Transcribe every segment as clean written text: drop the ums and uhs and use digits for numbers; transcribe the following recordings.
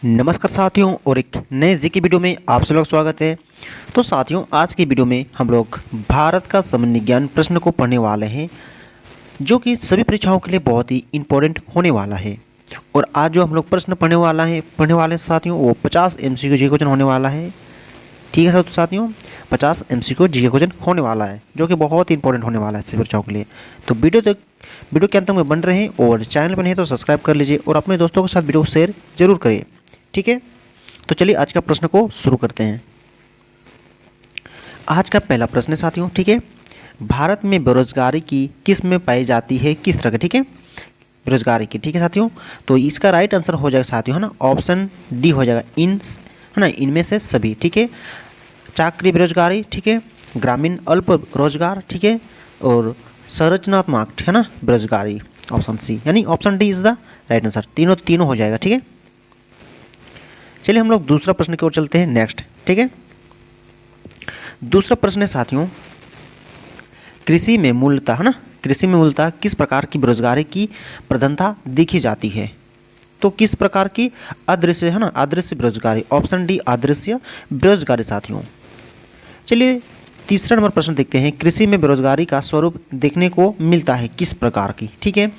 नमस्कार साथियों, और एक नए जी की वीडियो में आप सभी लोग स्वागत है। तो साथियों, आज की वीडियो में हम लोग भारत का सामान्य ज्ञान प्रश्न को पढ़ने वाले हैं, जो कि सभी परीक्षाओं के लिए बहुत ही इम्पोर्टेंट होने वाला है। और आज जो हम लोग प्रश्न पढ़ने वाले साथियों, वो 50 MCQ जी क्वेश्चन होने वाला है। ठीक है साथियों, 50 MCQ जी क्वेश्चन होने वाला है, जो कि बहुत ही इंपॉर्टेंट होने वाला है सभी बच्चों के लिए। तो वीडियो के अंत में बन रहे हैं, और चैनल पर नहीं तो सब्सक्राइब कर लीजिए और अपने दोस्तों के साथ वीडियो को शेयर जरूर करिए। ठीक है, तो चलिए आज का प्रश्न को शुरू करते हैं। आज का पहला प्रश्न है साथियों, ठीक है, भारत में बेरोजगारी की किस में पाई जाती है, किस तरह का, ठीक है, बेरोजगारी की। ठीक है साथियों, तो इसका राइट आंसर हो जाएगा साथियों, है ना, ऑप्शन डी हो जाएगा, है ना, इनमें से सभी। ठीक है, चाकरी बेरोजगारी, ठीक है, ग्रामीण अल्प रोजगार, ठीक है, और संरचनात्मक, है ना, बेरोजगारी, ऑप्शन सी, यानी option D is the right answer. तीनों हो जाएगा। ठीक है, चलिए हम लोग दूसरा प्रश्न की ओर चलते हैं नेक्स्ट। ठीक है, दूसरा प्रश्न है साथियों, कृषि में मूलतः, है ना, कृषि में मूलतः किस प्रकार की बेरोजगारी की प्रधानता देखी जाती है। तो किस प्रकार की? अदृश्य, है ना, अदृश्य बेरोजगारी, ऑप्शन डी अदृश्य बेरोजगारी साथियों। चलिए तीसरा नंबर प्रश्न देखते हैं, कृषि में बेरोजगारी का स्वरूप देखने को मिलता है किस प्रकार की। ठीक है,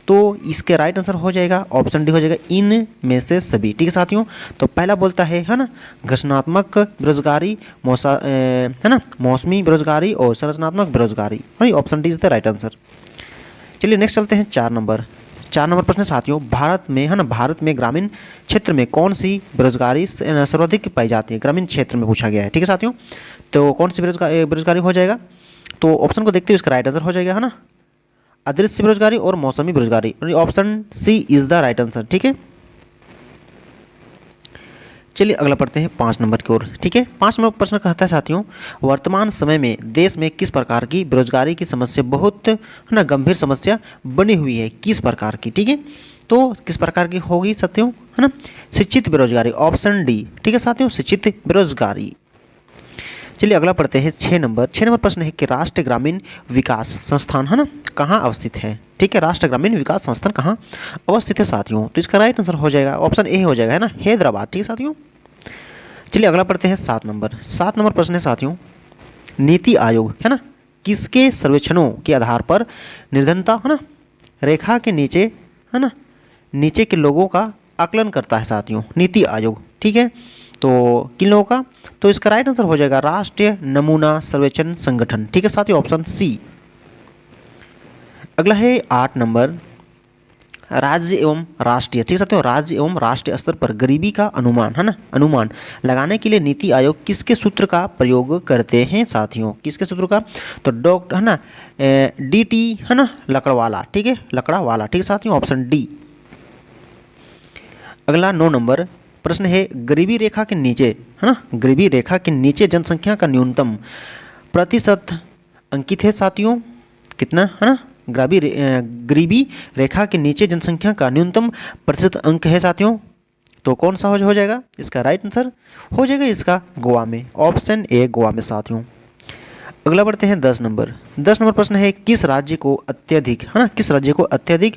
तो इसके राइट आंसर हो जाएगा ऑप्शन डी हो जाएगा, इन में से सभी। ठीक है साथियों, तो पहला बोलता है ना, घर्षणात्मक बेरोजगारी, है ना, मौसमी बेरोजगारी और संरचनात्मक बेरोजगारी, option D is the right answer. चलिए नेक्स्ट चलते हैं चार नंबर प्रश्न साथियों, भारत में, है ना, भारत में ग्रामीण क्षेत्र में कौन सी बेरोजगारी सर्वाधिक पाई जाती है, ग्रामीण क्षेत्र में पूछा गया है। ठीक है साथियों, तो कौन सी बेरोजगारी हो जाएगा, तो ऑप्शन को देखते हुए इसका राइट आंसर हो जाएगा, है ना, अदृश्य बेरोजगारी और मौसमी बेरोजगारी, option C is the right answer. ठीक है, चलिए अगला पढ़ते हैं 5 नंबर की ओर। ठीक है, 5 नंबर प्रश्न कहता है साथियों, वर्तमान समय में देश में किस प्रकार की बेरोजगारी की समस्या बहुत, है ना, गंभीर समस्या बनी हुई है, किस प्रकार की। ठीक है, तो किस प्रकार की होगी साथियों, है ना, शिक्षित बेरोजगारी, ऑप्शन डी। ठीक है साथियों, शिक्षित बेरोजगारी। चलिए अगला पढ़ते हैं 6 नंबर प्रश्न है कि राष्ट्रीय ग्रामीण विकास संस्थान, है ना, कहाँ अवस्थित है। ठीक है, राष्ट्रीय ग्रामीण विकास संस्थान कहाँ अवस्थित है साथियों, तो इसका राइट आंसर हो जाएगा ऑप्शन ए हो जाएगा, है ना, हैदराबाद। ठीक है साथियों, चलिए अगला पढ़ते हैं 7 नंबर प्रश्न है साथियों, नीति आयोग, है ना, किसके सर्वेक्षणों के आधार पर निर्धनता, है ना, रेखा के नीचे, है ना, नीचे के लोगों का आकलन करता है साथियों, नीति आयोग। ठीक है, तो किन लोगों का, तो इसका राइट आंसर हो जाएगा राष्ट्रीय नमूना सर्वेक्षण संगठन। ठीक है साथियों, ऑप्शन सी। अगला है 8 नंबर, राज्य एवं राष्ट्रीय। ठीक है साथियों, राज्य एवं राष्ट्रीय स्तर पर गरीबी का अनुमान, है ना, अनुमान लगाने के लिए नीति आयोग किसके सूत्र का प्रयोग करते हैं साथियों, किसके सूत्र का, तो डॉक्टर, है ना, DT, है ना, लकड़वाला। ठीक है, लकड़ावाला। ठीक है साथियों, ऑप्शन डी। अगला 9 नंबर प्रश्न है, गरीबी रेखा के नीचे, है ना, गरीबी रेखा के नीचे जनसंख्या का न्यूनतम प्रतिशत अंकित है साथियों, कितना, है ना, गरीबी रेखा के नीचे जनसंख्या का न्यूनतम प्रतिशत अंक है साथियों, तो कौन सा हो जाएगा, इसका राइट आंसर हो जाएगा इसका गोवा में, ऑप्शन ए गोवा में साथियों। अगला बढ़ते हैं 10 नंबर प्रश्न है, किस राज्य को अत्यधिक, है ना, किस राज्य को अत्यधिक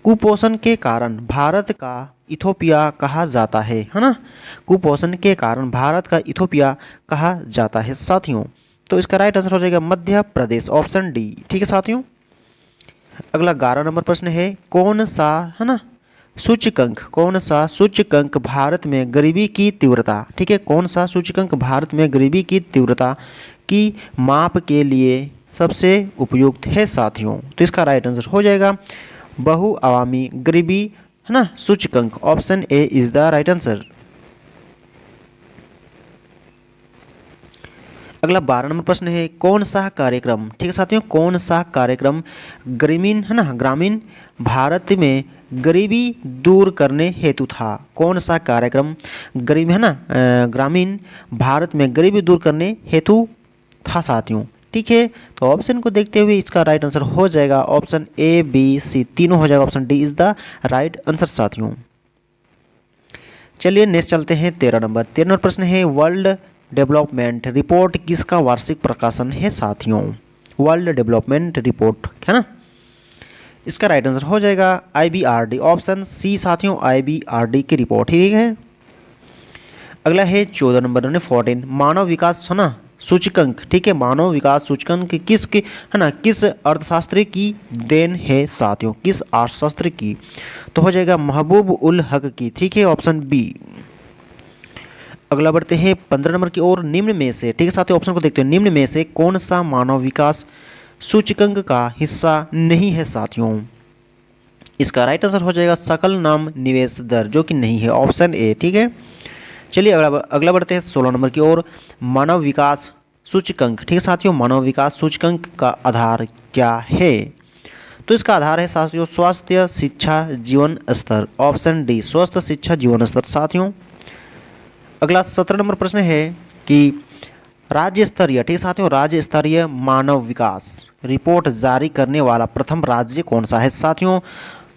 कुपोषण के कारण भारत का इथोपिया कहा जाता है ना, कुपोषण के कारण भारत का इथोपिया कहा जाता है साथियों, तो इसका राइट आंसर हो जाएगा मध्य प्रदेश, ऑप्शन डी। ठीक है साथियों, अगला 11 नंबर प्रश्न है, कौन सा, है ना, सूचकांक भारत में गरीबी की तीव्रता, ठीक है, कौन सा सूचकांक भारत में गरीबी की तीव्रता की माप के लिए सबसे उपयुक्त है साथियों, तो इसका राइट आंसर हो जाएगा बहुआवामी गरीबी, है ना, सूचकांक, option A is the right answer. अगला 12 नंबर प्रश्न है, कौन सा कार्यक्रम, ठीक है साथियों, कौन सा कार्यक्रम ग्रामीण, है ना, ग्रामीण भारत में गरीबी दूर करने हेतु था, कौन सा कार्यक्रम गरीब, है ना, ग्रामीण भारत में गरीबी दूर करने हेतु था साथियों। ठीक है, तो ऑप्शन को देखते हुए इसका राइट आंसर हो जाएगा ऑप्शन ए बी सी, तीनों हो जाएगा, option D is the right answer साथियों। चलिए नेक्स्ट चलते हैं 13 नंबर प्रश्न है, वर्ल्ड डेवलपमेंट रिपोर्ट किसका वार्षिक प्रकाशन है साथियों, वर्ल्ड डेवलपमेंट रिपोर्ट, है ना, इसका राइट आंसर हो जाएगा IBRD, ऑप्शन सी साथियों, IBRD की रिपोर्ट। ठीक है, अगला है 14 नंबर यानी 14 मानव विकास है ना सूचकांक, ठीक है। मानव विकास सूचकांक किसकी है ना, किस अर्थशास्त्री की देन है साथियों, किस अर्थशास्त्री की? तो हो जाएगा महबूब उल हक की, ठीक है, ऑप्शन बी। अगला बढ़ते हैं 15 नंबर की ओर, निम्न में से, ठीक है साथियों, ऑप्शन को देखते हैं, निम्न में से कौन सा मानव विकास सूचकांक का हिस्सा नहीं है साथियों? इसका राइट आंसर हो जाएगा सकल नाम निवेश दर, जो कि नहीं है, ऑप्शन ए, ठीक है। चलिए अगला बढ़ते हैं 16 नंबर की ओर, मानव विकास सूचकांक, ठीक है साथियों, मानव विकास सूचकांक का आधार क्या है? तो इसका आधार है साथियों स्वास्थ्य शिक्षा जीवन स्तर, ऑप्शन डी, स्वस्थ शिक्षा जीवन स्तर साथियों। अगला 17 नंबर प्रश्न है कि राज्य स्तरीय, ठीक है साथियों, राज्य स्तरीय मानव विकास रिपोर्ट जारी करने वाला प्रथम राज्य कौन सा है साथियों?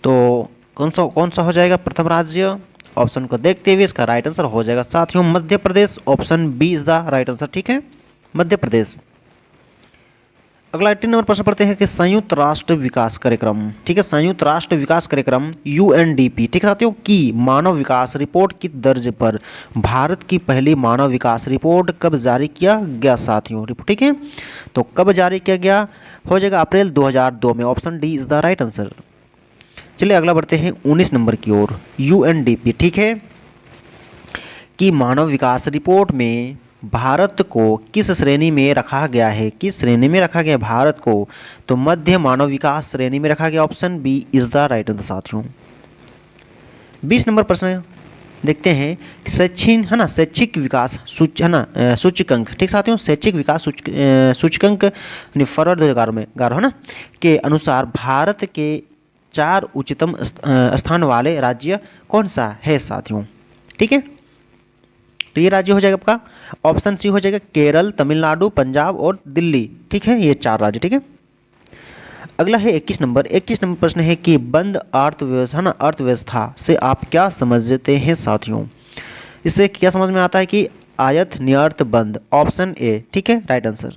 तो कौन सा हो जाएगा प्रथम राज्य? ऑप्शन को देखते हुए इसका राइट आंसर हो जाएगा साथियों Madhya Pradesh, option B is the right answer, ठीक है, मध्य प्रदेश। अगला 18 नंबर प्रश्न पढ़ते हैं कि संयुक्त राष्ट्र विकास कार्यक्रम, ठीक है, संयुक्त राष्ट्र विकास कार्यक्रम यूएनडीपी, ठीक है साथियों, की मानव विकास रिपोर्ट की दर्ज पर भारत की पहली मानव विकास रिपोर्ट कब जारी किया गया साथियों? ठीक है, तो कब जारी किया गया? हो जाएगा अप्रैल 2002 में, option D is the right answer. चलिए अगला बढ़ते हैं 19 नंबर की ओर, यूएनडीपी, ठीक है, कि मानव विकास रिपोर्ट में भारत को किस श्रेणी में रखा गया है? किस श्रेणी में रखा गया भारत को? तो मध्य मानव विकास श्रेणी में रखा गया, option B is the right answer साथियों। 20 नंबर प्रश्न देखते हैं कि शैक्षिक है ना, शैक्षिक विकास सूचकांक, ठीक साथियों, शैक्षिक विकास सूचकांक फरवरी 2011 में है ना के अनुसार भारत के 4 उच्चतम स्थान वाले राज्य कौन सा है साथियों? ठीक है, तो ये राज्य हो जाएगा आपका, ऑप्शन सी हो जाएगा केरल, तमिलनाडु, पंजाब और दिल्ली, ठीक है, ये 4 राज्य, ठीक है। अगला है 21 नंबर प्रश्न है कि बंद अर्थव्यवस्था अर्थव्यवस्था से आप क्या समझते हैं साथियों? इससे क्या समझ में आता है कि आयत नियत बंद, ऑप्शन ए, ठीक है, राइट आंसर।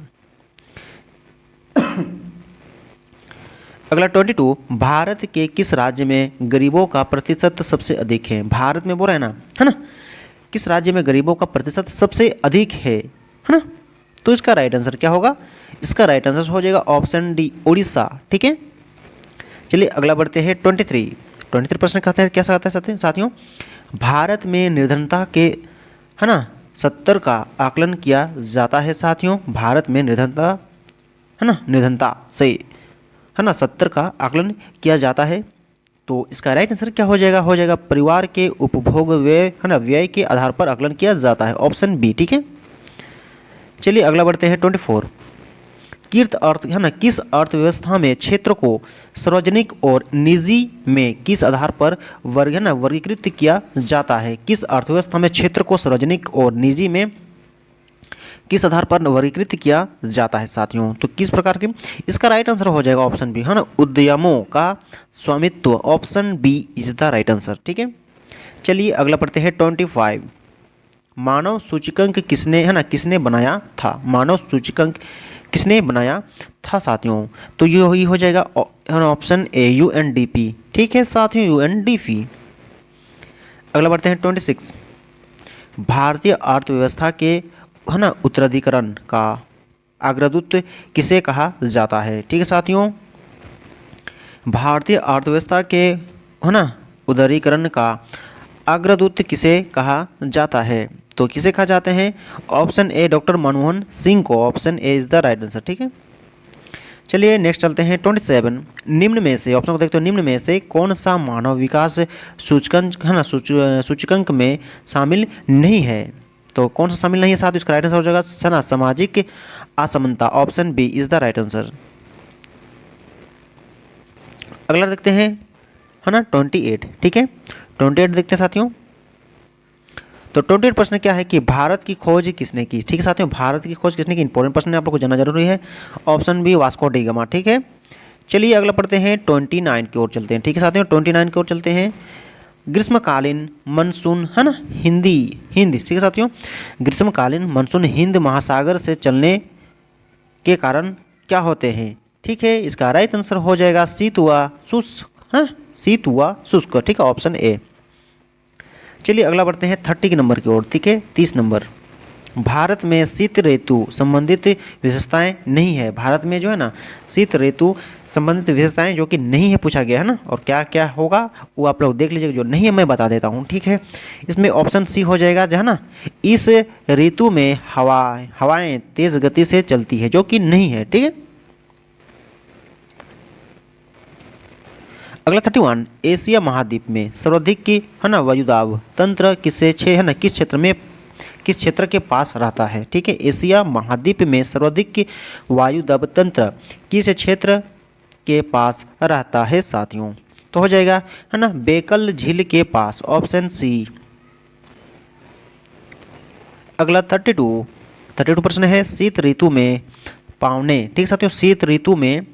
अगला 22 भारत के किस राज्य में गरीबों का प्रतिशत सबसे अधिक है? भारत में बोल रहा है ना, किस राज्य में गरीबों का प्रतिशत सबसे अधिक है ना? तो इसका राइट आंसर क्या होगा? इसका राइट आंसर हो जाएगा ऑप्शन डी, उड़ीसा, ठीक है। चलिए अगला बढ़ते हैं 23 प्रश्न कहते हैं, क्या कहता है साथियों, भारत में निर्धनता के है ना 70 का आकलन किया जाता है साथियों। भारत में निर्धनता से है ना 70 का आकलन किया जाता है। तो इसका राइट आंसर क्या हो जाएगा? हो जाएगा परिवार के उपभोग व्यय है ना व्यय के आधार पर आकलन किया जाता है, ऑप्शन बी, ठीक है। चलिए अगला बढ़ते हैं 24 किस अर्थव्यवस्था में क्षेत्र को सार्वजनिक और निजी में किस आधार पर वर्गीकृत किया जाता है? किस अर्थव्यवस्था में क्षेत्र को सार्वजनिक और निजी में किस आधार पर वर्गीकृत किया जाता है साथियों? तो किस प्रकार के? इसका राइट आंसर हो जाएगा ऑप्शन बी, है ना, उद्यमों का स्वामित्व, option B is the right answer, ठीक है। चलिए अगला पढ़ते हैं 25 मानव सूचकांक किसने बनाया था? मानव सूचकांक किसने बनाया था साथियों? तो ये हो जाएगा ऑप्शन ए, यूएनडीपी, ठीक है साथियों, यूएनडीपी। अगला बढ़ते हैं 26 भारतीय अर्थव्यवस्था के उत्तराधिकरण का अग्रदूत किसे कहा जाता है? ठीक है साथियों, भारतीय अर्थव्यवस्था के उदारीकरण का अग्रदूत किसे कहा जाता है? तो किसे कहा जाते हैं? Option A, doctor Manmohan Singh को, option A is the right answer, ठीक है। चलिए नेक्स्ट चलते हैं 27 निम्न में से, ऑप्शन को देखते हो, निम्न में से कौन सा मानव विकास सूचकांक में शामिल नहीं है? तो कौन सा शामिल नहीं है साथ? इसका राइट आंसर हो जाएगा सामाजिक असमानता, option B is the right answer. अगला देखते हैं 28, ठीक है, 28 देखते हैं साथियों। तो 28 प्रश्न क्या है कि भारत की खोज किसने की? ठीक है साथियों, भारत की खोज किसने की? इंपॉर्टेंट प्रश्न है, आप लोग को जानना जरूरी है, option B Vasco da Gama, ठीक है। चलिए अगला पढ़ते हैं 29 की ओर चलते हैं, ठीक है साथियों, 29 की ओर चलते हैं। ग्रीष्मकालीन मानसून हिंद, ठीक है साथियों, ग्रीष्मकालीन मानसून हिंद महासागर से चलने के कारण क्या होते हैं? ठीक है, इसका राइट आंसर हो जाएगा शीत व शुष्क, ठीक है, ऑप्शन ए। चलिए अगला बढ़ते हैं 30 के नंबर की ओर, ठीक है। 30 नंबर, भारत में शीत ऋतु संबंधित विशेषताएं नहीं है। भारत में जो है ना शीत ऋतु संबंधित विशेषताएं जो कि नहीं है पूछा गया है ना, और क्या क्या होगा वो आप लोग देख लीजिएगा, जो नहीं है मैं बता देता हूँ, ठीक है। इसमें ऑप्शन सी हो जाएगा जो है ना, इस ऋतु में हवाएं तेज गति से चलती है, जो कि नहीं है, ठीक है। अगला 31, एशिया महाद्वीप में सर्वाधिक की है ना वायुदाब तंत्र किस क्षेत्र के पास रहता है, ठीक है। एशिया महाद्वीप में सर्वाधिक की वायुदाब तंत्र किस क्षेत्र के पास रहता है साथियों, तो हो जाएगा है ना बेकल झील के पास, ऑप्शन सी। अगला 32 प्रश्न है, शीत ऋतु में पावने, ठीक साथियों, शीत ऋतु में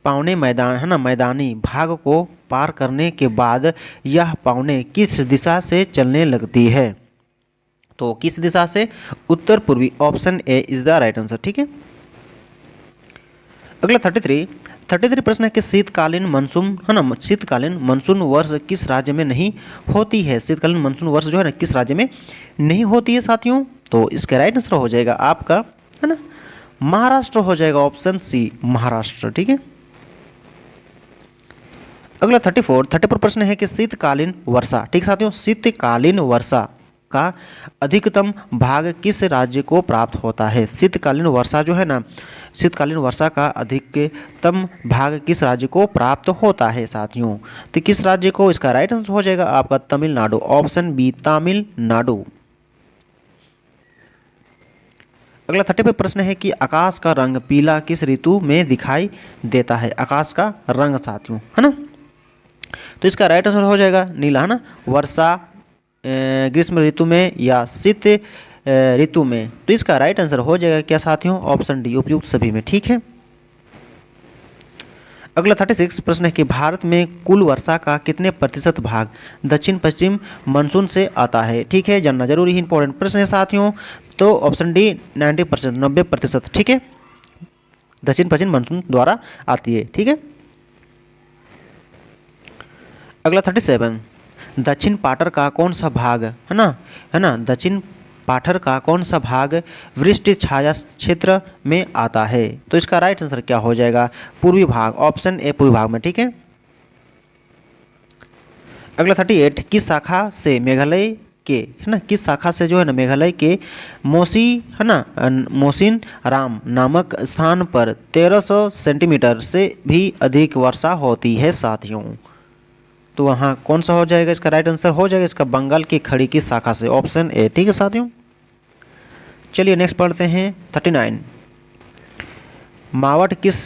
पावने मैदान है ना मैदानी भाग को पार करने के बाद यह पावने किस दिशा से चलने लगती है, तो किस दिशा से, उत्तर पूर्वी, option A is the right answer, ठीक है। अगला 33 प्रश्न है कि शीतकालीन मानसून है ना, शीतकालीन मानसून वर्ष किस राज्य में नहीं होती है। शीतकालीन मानसून वर्ष जो है ना किस राज्य में नहीं होती है साथियों, तो इसका राइट आंसर हो जाएगा आपका है ना महाराष्ट्र हो जाएगा, ऑप्शन सी महाराष्ट्र, ठीक है। अगला 34 प्रश्न है कि शीतकालीन वर्षा, ठीक साथियों, शीतकालीन वर्षा का अधिकतम भाग किस राज्य को प्राप्त होता है। शीतकालीन वर्षा जो है ना, शीतकालीन वर्षा का अधिकतम भाग किस राज्य को प्राप्त होता है साथियों, तो किस राज्य को, इसका राइट आंसर हो जाएगा आपका तमिलनाडु, ऑप्शन बी तमिलनाडु। अगला 35 प्रश्न है कि आकाश का रंग पीला किस ऋतु में दिखाई देता है। आकाश का रंग साथियों है ना, तो इसका राइट आंसर हो जाएगा नीला, है ना, वर्षा, ग्रीष्म ऋतु में या शीत ऋतु में, तो इसका राइट आंसर हो जाएगा क्या साथियों, ऑप्शन डी उपयुक्त सभी में, ठीक है। अगला 36 प्रश्न है कि भारत में कुल वर्षा का कितने प्रतिशत भाग दक्षिण पश्चिम मानसून से आता है, ठीक है, जानना जरूरी इंपॉर्टेंट प्रश्न है साथियों, तो ऑप्शन डी 90%, 90%, ठीक है, दक्षिण पश्चिम मानसून द्वारा आती है, ठीक है। अगला 37, दक्षिण पाटर का कौन सा भाग है ना दक्षिण पाठर का कौन सा भाग वृष्टि छाया क्षेत्र में आता है, तो इसका राइट आंसर क्या हो जाएगा, पूर्वी भाग, ऑप्शन ए पूर्वी भाग में, ठीक है। अगला 38, किस शाखा से मेघालय के है ना, किस शाखा से जो है ना मेघालय के मोसिन राम नामक स्थान पर 1300 सेंटीमीटर से भी अधिक वर्षा होती है साथियों, तो वहाँ कौन सा हो जाएगा, इसका राइट आंसर हो जाएगा इसका बंगाल की खाड़ी की शाखा से, ऑप्शन ए, ठीक है साथियों। चलिए नेक्स्ट पढ़ते हैं 39, मावट किस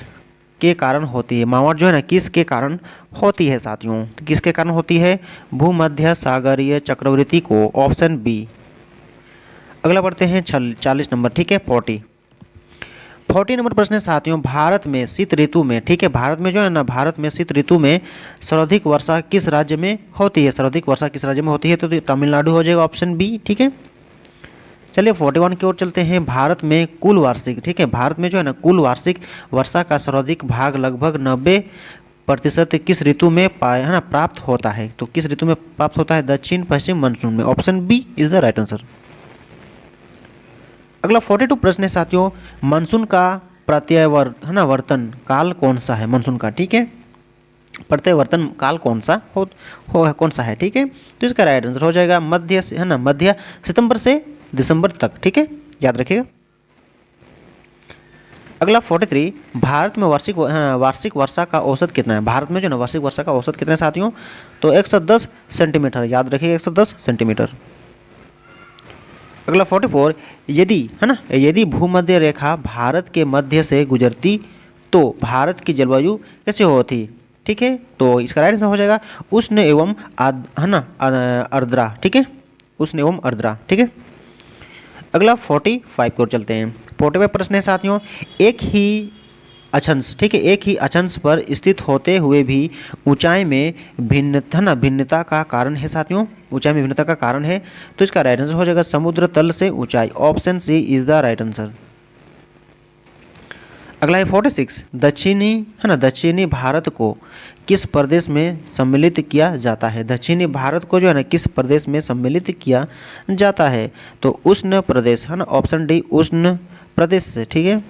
के कारण होती है। मावट जो है ना किस के कारण होती है साथियों, तो किसके कारण होती है, भूमध्य सागरीय चक्रवृत्ति को, ऑप्शन बी। अगला पढ़ते हैं 40 नंबर, ठीक है, 40 नंबर प्रश्न है साथियों, भारत में शीत ऋतु में, ठीक है, भारत में जो है ना भारत में शीत ऋतु में सर्वाधिक वर्षा किस राज्य में होती है, सर्वाधिक वर्षा किस राज्य में होती है, तो तमिलनाडु हो जाएगा, ऑप्शन बी, ठीक है। चलिए 41 की ओर चलते हैं, भारत में कुल वार्षिक, ठीक है, भारत में जो है ना कुल वार्षिक वर्षा का सर्वाधिक भाग लगभग 90% किस ऋतु में प्राप्त होता है, तो किस ऋतु में प्राप्त होता है, दक्षिण पश्चिम मानसून में, option B is the right answer. अगला 42 प्रश्न है साथियों, मानसून का प्रत्यावर्तन काल कौन सा है, मानसून का, ठीक है, प्रत्यावर्तन काल कौन सा कौन सा है, ठीक है, तो इसका राइट आंसर हो जाएगा मध्य सितंबर से दिसंबर तक, ठीक है, याद रखिएगा। अगला 43, भारत में वार्षिक वर्षा का औसत कितना है, भारत में जो ना वार्षिक वर्षा का औसत कितना है साथियों, तो 110 सेंटीमीटर, याद रखिएगा 110 सेंटीमीटर। अगला 44, यदि भूमध्य रेखा भारत के मध्य से गुजरती तो भारत की जलवायु कैसे होती, ठीक है, तो इसका राइट आंसर हो जाएगा उष्ण एवं आर्द्रा, ठीक है, उष्ण एवं आर्द्रा, ठीक है। अगला 45 की ओर चलते हैं, 45 प्रश्न है साथियों, एक ही अक्षांश पर स्थित होते हुए भी ऊंचाई में भिन्नता का कारण है साथियों, ऊंचाई में भिन्नता का कारण है, तो इसका राइट आंसर हो जाएगा समुद्र तल से ऊंचाई, option C is the right answer. अगला है 46, दक्षिणी भारत को किस प्रदेश में सम्मिलित किया जाता है? दक्षिणी भारत को जो है ना किस प्रदेश में सम्मिलित किया जाता है? तो उष्ण प्रदेश है ना, ऑप्शन डी उष्ण प्रदेश से, ठीक है।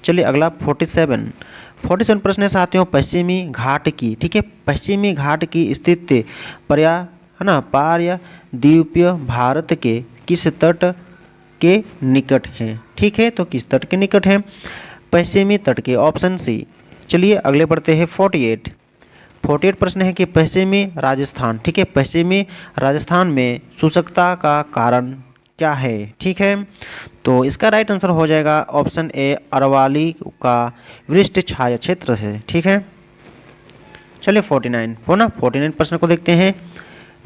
चलिए अगला 47 प्रश्न है साथियों, पश्चिमी घाट की, ठीक है, पश्चिमी घाट की स्थिति पारद्वीपीय भारत के किस तट के निकट है? ठीक है, तो किस तट के निकट है? पश्चिमी तट के, ऑप्शन सी। चलिए अगले बढ़ते हैं 48 प्रश्न है कि पश्चिमी राजस्थान, ठीक है, पश्चिमी राजस्थान में शुष्कता का कारण क्या है? ठीक है, तो इसका राइट आंसर हो जाएगा ऑप्शन ए अरवाली का वृष्ट छाया क्षेत्र से, ठीक है। चलिए 49 प्रश्न को देखते हैं।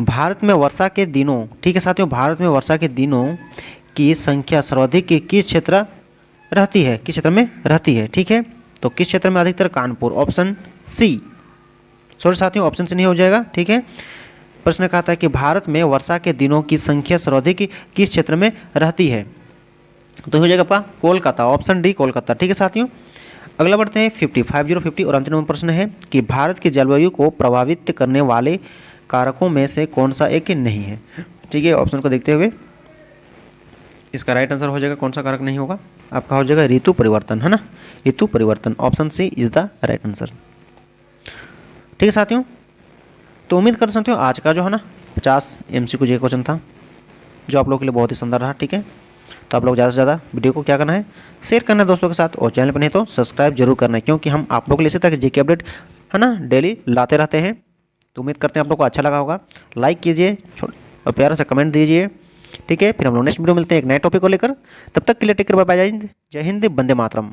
भारत में वर्षा के दिनों, ठीक है साथियों, भारत में वर्षा के दिनों की संख्या सर्वाधिक किस क्षेत्र रहती है? किस क्षेत्र में रहती है? ठीक है, तो किस क्षेत्र में अधिकतर? Kanpur, option C. सॉरी साथियों, ऑप्शन सी नहीं हो जाएगा, ठीक है। प्रश्न कहता है कि भारत में वर्षा के दिनों की संख्या सर्वाधिक किस क्षेत्र में रहती है? तो हो जाएगा आपका कोलकाता, ऑप्शन डी कोलकाता, ठीक है साथियों। अगला बढ़ते हैं 50 और अंतिम प्रश्न है कि भारत की जलवायु को प्रभावित करने वाले कारकों में से कौन सा एक नहीं है? ठीक है, ऑप्शन को देखते हुए इसका राइट आंसर हो जाएगा, कौन सा कारक नहीं होगा? आपका हो जाएगा ऋतु परिवर्तन, है ना, ऋतु परिवर्तन, option C is the right answer. ठीक है साथियों, तो उम्मीद कर सकते हो आज का जो है ना 50 MCQ जे क्वेश्चन था जो आप लोगों के लिए बहुत ही शानदार रहा, ठीक है। तो आप लोग ज़्यादा से ज़्यादा वीडियो को क्या करना है, शेयर करना है दोस्तों के साथ, और चैनल पर नहीं तो सब्सक्राइब जरूर करना है, क्योंकि हम आप लोगों के लिए इसी तरह के जेके अपडेट है ना डेली लाते रहते हैं। तो उम्मीद करते हैं आप लोग को अच्छा लगा होगा। लाइक कीजिए और प्यारा सा कमेंट दीजिए, ठीक है। फिर हम लोग नेक्स्ट वीडियो मिलते हैं एक नए टॉपिक को लेकर। तब तक के लिए टेक केयर, बाय बाय, जय हिंद, वंदे मातरम।